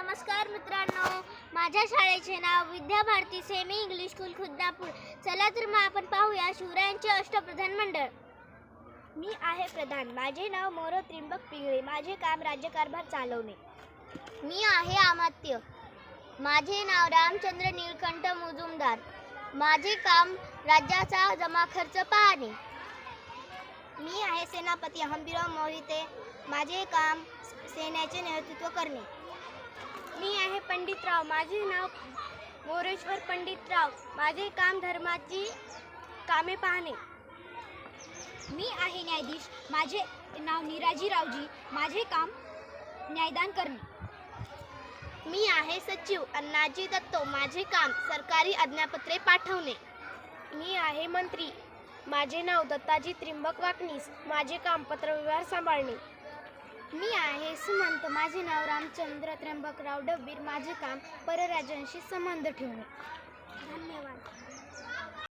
नमस्कार मित्रांनो, माझ्या शाळेचे नाव विद्याभारती सेमी इंग्लिश स्कूल खुद्दापूर. चला तर मग आपण पाहूया शिवरायांचे अष्टप्रधान मंडळ. मी आहे प्रधान. माझे नाव मोर त्रिंबक पिंगळे. माझे काम राज्यकारभार चालवणे. मी आहे अमात्य. माझे नाव रामचंद्र नीलकंठ मुजुमदार. माझे काम राज्याचा जमा खर्च पाहणे. मी आहे सेनापती हंबीरराव मोहिते. माझे काम सेनेचे नेतृत्व करणे. मी आहे पंडितराव. माझे नाव मोरेश्वर पंडितराव. माझे काम धर्माची कामे पाहणे. मी आहे न्यायाधीश. माझे नाव निराजीरावजी. माझे काम न्यायदान करणे. मी आहे सचिव अण्णाजी दत्तो. माझे काम सरकारी आज्ञापत्रे पाठवणे. मी आहे मंत्री. माझे नाव दत्ताजी त्रिंबक वाकनीस. माझे काम पत्रव्यवहार सांभाळणे. मी आहे सुमंत. माझे नाव रामचंद्र त्र्यंबकराव डब्बीर. माझे काम परराज्यांशी संबंध ठेवणे.